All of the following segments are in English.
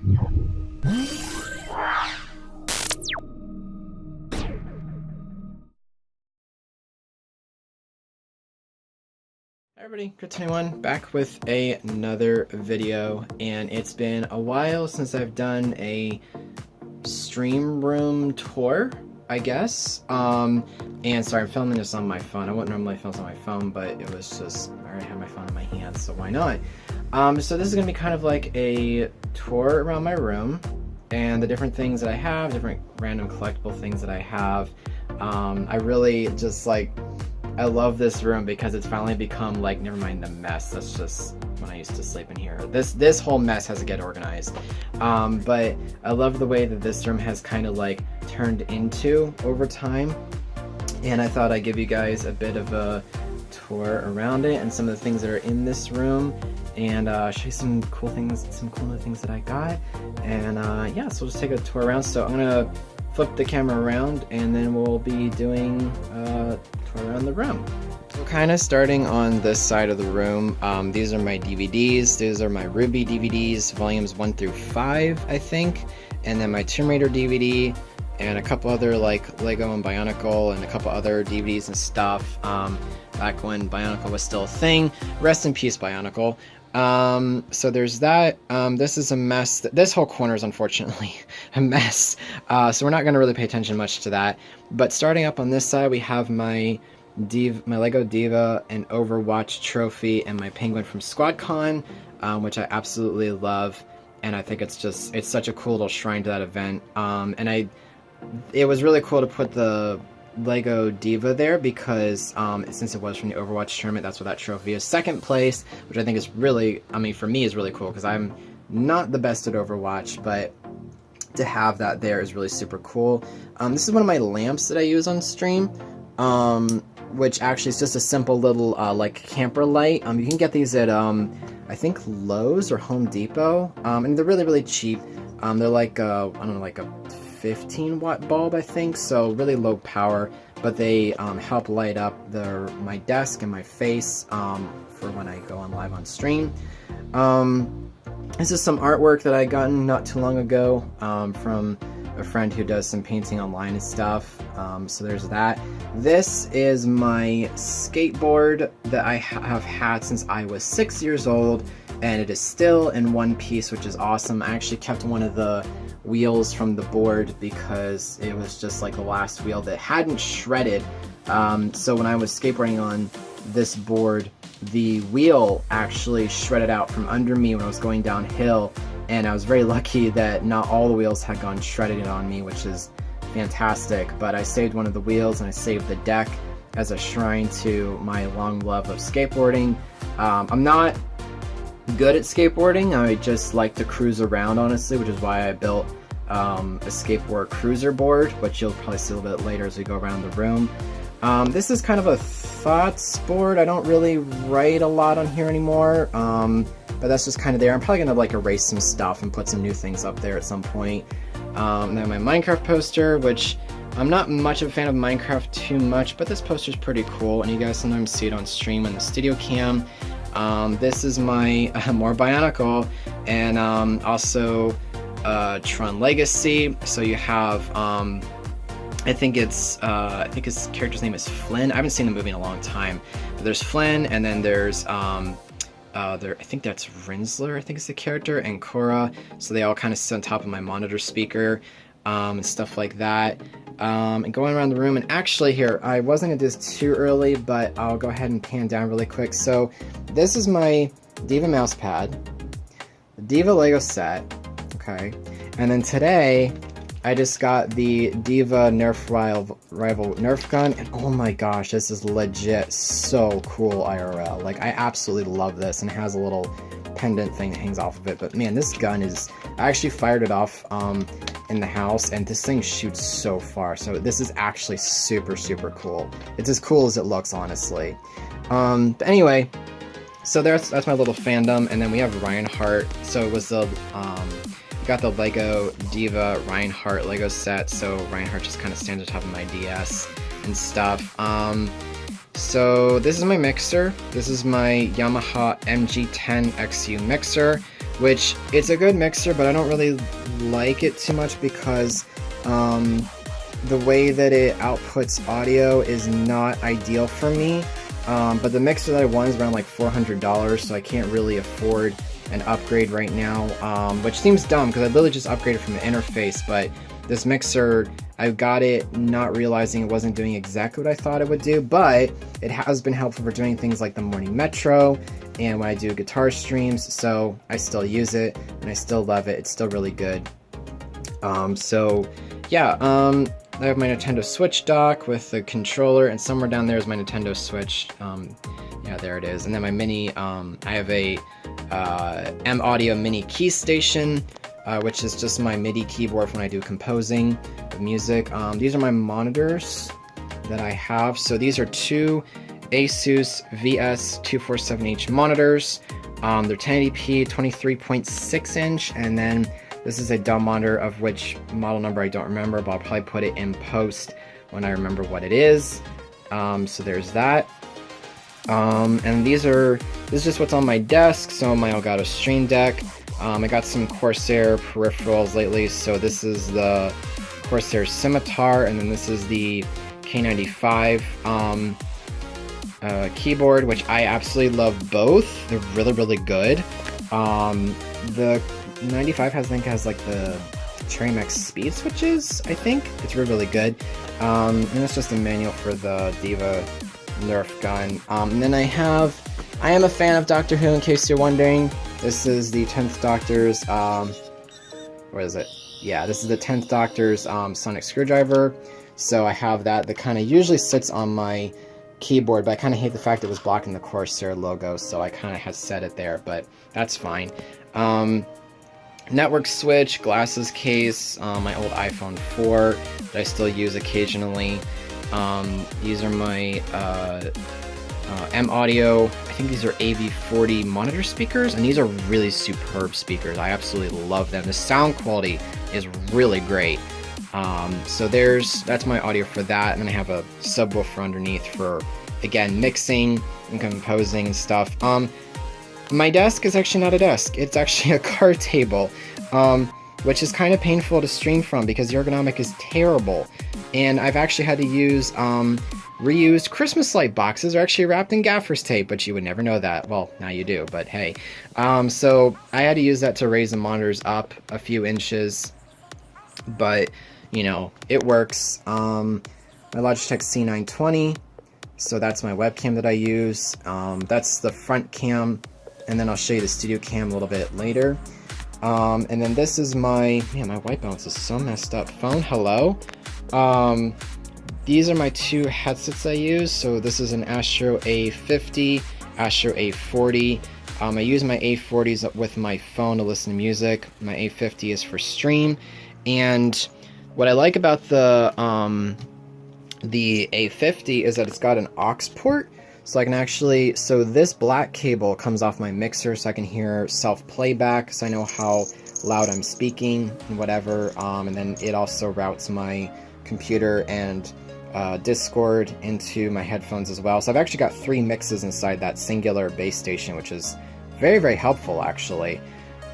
Hi everybody, Crit21 back with another video, and it's been a while since I've done a stream room tour, I guess. And sorry, I'm filming this on my phone. I wouldn't normally film this on my phone, but it was just, I already have my phone in my hand, so why not? So this is gonna be kind of like a tour around my room and the different things that I have, different random collectible things that I have. I really just I love this room because it's finally become like, never mind the mess, that's just when I used to sleep in here. This whole mess has to get organized. But I love the way that this room has kind of like turned into over time. And I thought I'd give you guys a bit of a tour around it and some of the things that are in this room, and show you some cool things, some cool new things that I got. And yeah, so we'll just take a tour around. So I'm gonna flip the camera around and then we'll be doing a tour around the room. So kind of starting on this side of the room, these are my DVDs. These are my RWBY DVDs, volumes 1 through 5, I think. And then my Tomb Raider DVD and a couple other like Lego and Bionicle and a couple other DVDs and stuff. Back when Bionicle was still a thing. Rest in peace, Bionicle. So there's that. This is a mess. This whole corner is unfortunately a mess. So we're not going to really pay attention much to that. But starting up on this side, we have my Lego Diva and Overwatch trophy and my penguin from SquadCon, which I absolutely love. And I think it's such a cool little shrine to that event. And it was really cool to put the Lego Diva there because since it was from the Overwatch tournament, that's what that trophy is. Second place, which I think is really, I mean, for me is really cool because I'm not the best at Overwatch, but to have that there is really super cool. This is one of my lamps that I use on stream, which actually is just a simple little like camper light. You can get these at I think Lowe's or Home Depot, and they're really, really cheap. They're like I don't know, like a 15-watt bulb, I think, so really low power, but they help light up my desk and my face for when I go on live on stream. This is some artwork that I gotten not too long ago from a friend who does some painting online and stuff, so there's that. This is my skateboard that I have had since I was 6 years old, and it is still in one piece, which is awesome. I actually kept one of the wheels from the board because it was just like the last wheel that hadn't shredded. So when I was skateboarding on this board, the wheel actually shredded out from under me when I was going downhill, and I was very lucky that not all the wheels had gone shredded on me, which is fantastic. But I saved one of the wheels and I saved the deck as a shrine to my long love of skateboarding. I'm not good at skateboarding, I just like to cruise around, honestly, which is why I built a skateboard cruiser board, which you'll probably see a little bit later as we go around the room. This is kind of a thoughts board. I don't really write a lot on here anymore, but that's just kind of there. I'm probably gonna like erase some stuff and put some new things up there at some point. And then my Minecraft poster, which I'm not much of a fan of Minecraft too much, but this poster is pretty cool, and you guys sometimes see it on stream on the studio cam. This is my more Bionicle, and also Tron Legacy. So you have I think his character's name is Flynn. I haven't seen the movie in a long time, but there's Flynn, and then there's I think that's Rinsler, I think is the character, and Cora. So they all kind of sit on top of my monitor speaker, and stuff like that. And going around the room, and actually here, I wasn't gonna do this too early, but I'll go ahead and pan down really quick. So this is my Diva mousepad, the Diva Lego set, okay, and then today I just got the Diva Nerf Rival Nerf gun, and oh my gosh, this is legit so cool IRL. Like, I absolutely love this, and it has a little pendant thing that hangs off of it. But man, this gun is, I actually fired it off in the house, and this thing shoots so far. So this is actually super, super cool. It's as cool as it looks, honestly. But anyway, so that's my little fandom. And then we have Reinhardt. So it was the got the Lego Diva Reinhardt Lego set, so Reinhardt just kind of stands on top of my DS and stuff. So this is my mixer. This is my Yamaha MG10 XU mixer. which it's a good mixer, but I don't really like it too much because the way that it outputs audio is not ideal for me. But the mixer that I want is around like $400, so I can't really afford an upgrade right now, which seems dumb because I literally just upgraded from the interface, but this mixer, I got it not realizing it wasn't doing exactly what I thought it would do, but it has been helpful for doing things like the morning metro and when I do guitar streams, so I still use it and I still love it. It's still really good. So yeah, I have my Nintendo Switch dock with the controller, and somewhere down there is my Nintendo Switch. Yeah, there it is. And then my mini, I have a M Audio mini key station, which is just my MIDI keyboard when I do composing of music. These are my monitors that I have. So these are two Asus VS247H monitors. They're 1080p, 23.6 inch, and then this is a dumb monitor of which model number I don't remember, but I'll probably put it in post when I remember what it is. So there's that. And this is just what's on my desk. So my Elgato Stream Deck. I got some Corsair peripherals lately. So this is the Corsair Scimitar, and then this is the K95 keyboard, which I absolutely love both. They're really, really good. The 95 has like the Cherry Max speed switches, I think. It's really, really good. And it's just a manual for the Diva Nerf gun. And then I am a fan of Doctor Who, in case you're wondering. This is the 10th Doctor's, what is it? Yeah, this is the 10th Doctor's sonic screwdriver. So I have that kind of usually sits on my keyboard, but I kind of hate the fact it was blocking the Corsair logo, so I kind of had set it there, but that's fine. Network switch, glasses case, my old iPhone 4 that I still use occasionally. These are my M Audio, I think these are AV40 monitor speakers, and these are really superb speakers. I absolutely love them. The sound quality is really great. So that's my audio for that, and then I have a subwoofer underneath for, again, mixing and composing and stuff. My desk is actually not a desk, it's actually a card table, which is kind of painful to stream from because the ergonomic is terrible. And I've actually had to use reused Christmas light boxes are actually wrapped in gaffer's tape, but you would never know that. Well, now you do, but hey. So I had to use that to raise the monitors up a few inches, but you know, it works. My Logitech C920, so that's my webcam that I use. That's the front cam, and then I'll show you the studio cam a little bit later. And then this is my white balance is so messed up. Phone, hello. These are my two headsets I use. So this is an Astro A50, Astro A40. I use my A40s with my phone to listen to music. My A50 is for stream. And what I like about the A50 is that it's got an aux port. So I can actually, so this black cable comes off my mixer so I can hear self-playback, so I know how loud I'm speaking and whatever. And then it also routes my computer and Discord into my headphones as well. So I've actually got 3 mixes inside that singular base station, which is very, very helpful actually.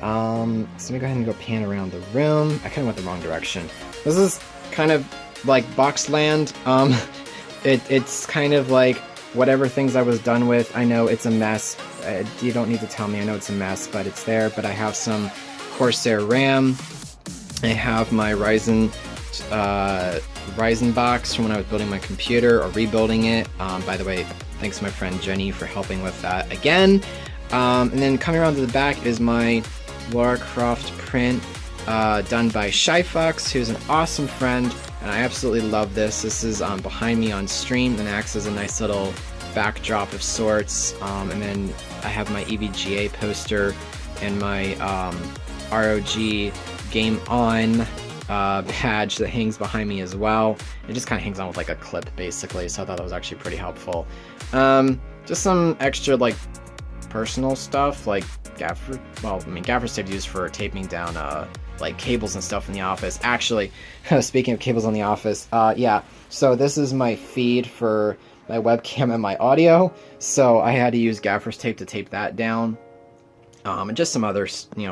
So let me go ahead and go pan around the room. I kind of went the wrong direction. This is kind of like Boxland. It's kind of like whatever things I was done with. I know it's a mess. You don't need to tell me. I know it's a mess, but it's there. But I have some Corsair RAM. I have my Ryzen box from when I was building my computer or rebuilding it. By the way, thanks to my friend Jenny for helping with that again. And then coming around to the back is my Lara Croft print done by Shy Fox, who's an awesome friend, and I absolutely love this. This is behind me on stream and acts as a nice little backdrop of sorts. And then I have my EVGA poster and my ROG Game On badge that hangs behind me as well. It just kind of hangs on with like a clip basically, so I thought that was actually pretty helpful. Just some extra like personal stuff like gaffer's tape used for taping down like cables and stuff in the office. Actually, speaking of cables in the office, yeah, so this is my feed for my webcam and my audio, so I had to use gaffer's tape to tape that down. and just some other,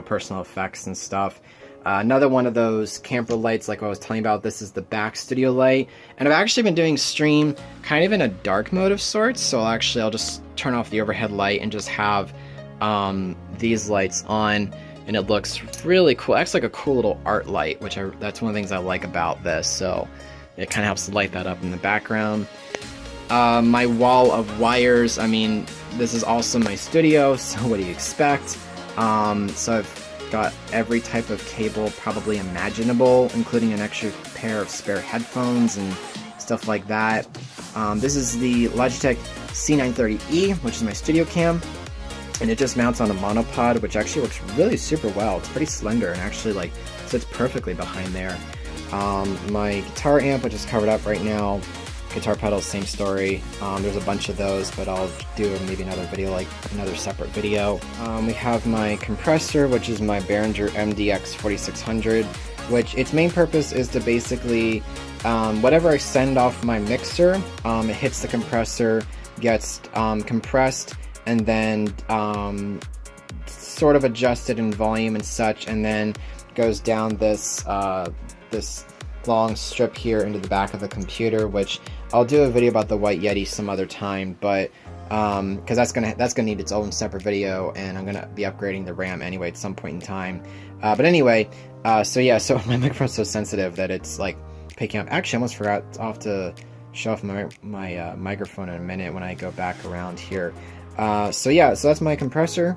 personal effects and stuff. Another one of those camper lights like I was telling you about, this is the back studio light. And I've actually been doing stream kind of in a dark mode of sorts, so I'll just turn off the overhead light and just have these lights on, and it looks really cool. It's like a cool little art light, that's one of the things I like about this, so it kind of helps to light that up in the background. My wall of wires, I mean, this is also my studio, so what do you expect? So I've got every type of cable probably imaginable, including an extra pair of spare headphones and stuff like that. This is the Logitech C930E, which is my studio cam, and it just mounts on a monopod, which actually works really super well. It's pretty slender and actually like sits perfectly behind there. My guitar amp, which is covered up right now. Guitar pedals, same story. There's a bunch of those, but I'll do maybe another video, like another separate video. We have my compressor, which is my Behringer MDX 4600, which its main purpose is to basically, whatever I send off my mixer, it hits the compressor, gets compressed, and then sort of adjusted in volume and such, and then goes down this this long strip here into the back of the computer, which I'll do a video about the White Yeti some other time, but because that's gonna need its own separate video, and I'm gonna be upgrading the RAM anyway at some point in time. But anyway, so my microphone's so sensitive that it's like picking up. Actually, I almost forgot. I'll have to show off my microphone in a minute when I go back around here. So that's my compressor,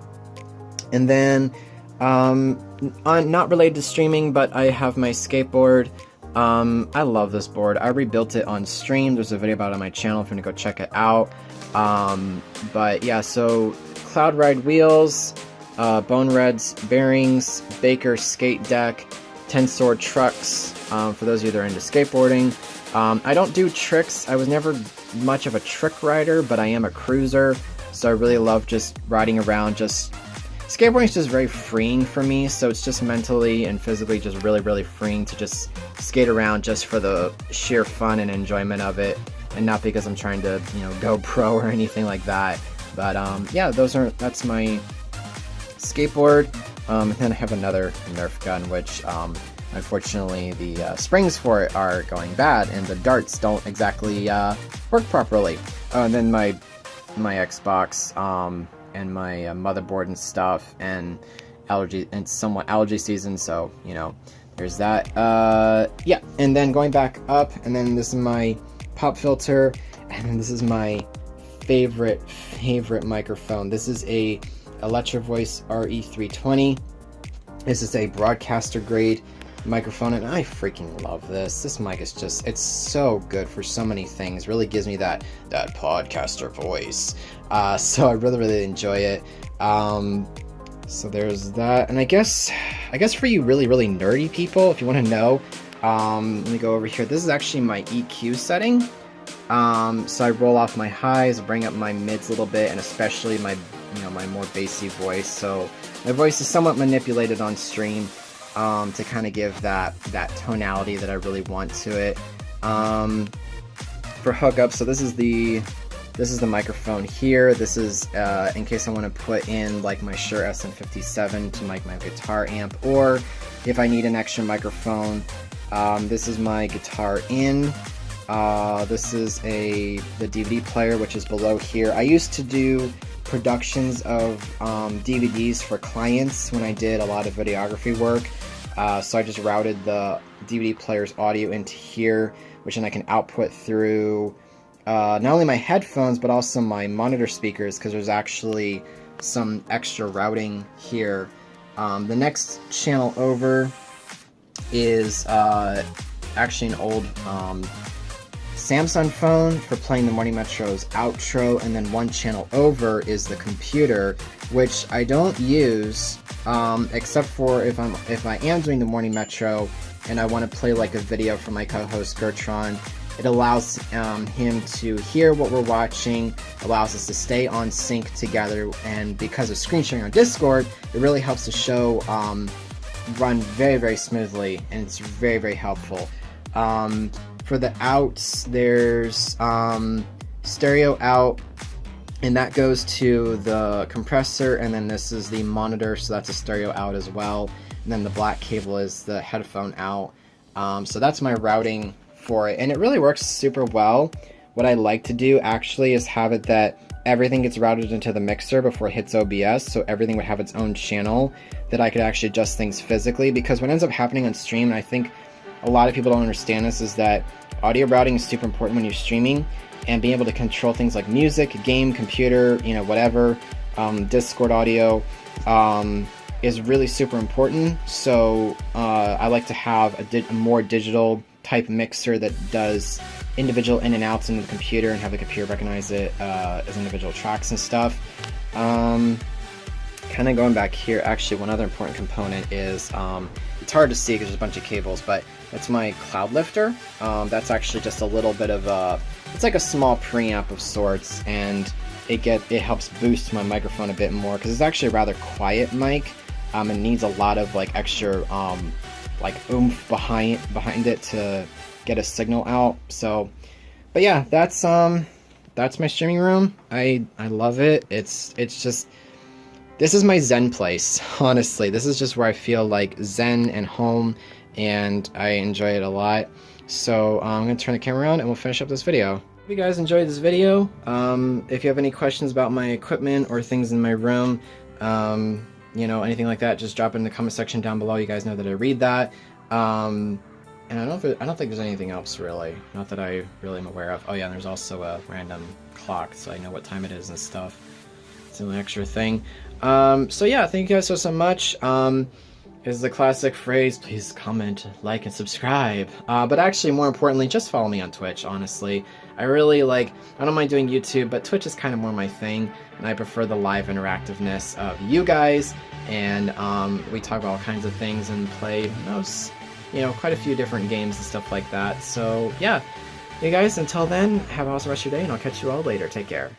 and then not related to streaming, but I have my skateboard. I love this board. I rebuilt it on stream. There's a video about it on my channel if you want to go check it out. But yeah, so Cloud Ride wheels, Bone Reds bearings, Baker skate deck, Tensor trucks, for those of you that are into skateboarding. I don't do tricks. I was never much of a trick rider, but I am a cruiser, so I really love just riding around. Skateboarding is just very freeing for me, so it's just mentally and physically just really, really freeing to just skate around just for the sheer fun and enjoyment of it, and not because I'm trying to, go pro or anything like that. But yeah, that's my skateboard. And then I have another Nerf gun, which unfortunately the springs for it are going bad, and the darts don't exactly work properly. And then my Xbox, and my motherboard and stuff, and somewhat allergy season, so there's that. Yeah, and then going back up, and then this is my pop filter, and then this is my favorite microphone. This is a Electro Voice RE320. This is a broadcaster grade microphone, and I freaking love this. This mic is it's so good for so many things. Really gives me that podcaster voice. So I really, really enjoy it. So there's that, and I guess for you really, really nerdy people, if you want to know, let me go over here. This is actually my EQ setting. So I roll off my highs, bring up my mids a little bit, and especially my my more bassy voice. So my voice is somewhat manipulated on stream, to kind of give that tonality that I really want to it. For hookup, so this is the microphone here. This is in case I want to put in like my Shure SM57 to mic my guitar amp, or if I need an extra microphone. This is my guitar in. This is the DVD player, which is below here. I used to do productions of DVDs for clients when I did a lot of videography work. So I just routed the DVD player's audio into here, which then I can output through not only my headphones, but also my monitor speakers, because there's actually some extra routing here. The next channel over is actually an old Samsung phone for playing the Morning Metro's outro, and then one channel over is the computer, which I don't use except for if I am doing the Morning Metro and I want to play like a video for my co-host Gertron. It allows him to hear what we're watching, allows us to stay on sync together, and because of screen sharing on Discord, it really helps the show run very, very smoothly, and it's very, very helpful. For the outs, there's stereo out, And that goes to the compressor, and then this is the monitor, so that's a stereo out as well. And then the black cable is the headphone out. So that's my routing for it, and it really works super well. What I like to do actually is have it that everything gets routed into the mixer before it hits OBS, so everything would have its own channel that I could actually adjust things physically, because what ends up happening on stream, and I think a lot of people don't understand this, is that audio routing is super important when you're streaming, and being able to control things like music, game, computer, you know, whatever, Discord audio, is really super important. So I like to have a more digital type mixer that does individual in and outs into the computer, and have the computer recognize it as individual tracks and stuff. Kind of going back here, actually one other important component is, it's hard to see because there's a bunch of cables, but that's my cloud lifter. That's actually just a little bit of a, it's like a small preamp of sorts, and it helps boost my microphone a bit more, because it's actually a rather quiet mic. It needs a lot of like extra like oomph behind it to get a signal out. So, but yeah, that's my streaming room. I love it. It's just, this is my zen place, honestly. This is just where I feel like zen and home, and I enjoy it a lot. So I'm gonna turn the camera around and we'll finish up this video. If you guys enjoyed this video, if you have any questions about my equipment or things in my room, you know, anything like that, just drop it in the comment section down below. You guys know that I read that. And I don't think there's anything else really, not that I really am aware of. Oh yeah, and there's also a random clock, so I know what time it is and stuff. It's an extra thing. So yeah, thank you guys so much. Is the classic phrase, please comment, like, and subscribe. But actually, more importantly, just follow me on Twitch, honestly. I really like, I don't mind doing YouTube, but Twitch is kind of more my thing, and I prefer the live interactiveness of you guys, and we talk about all kinds of things and play, you know, quite a few different games and stuff like that. So yeah, you guys, until then, have an awesome rest of your day, and I'll catch you all later. Take care.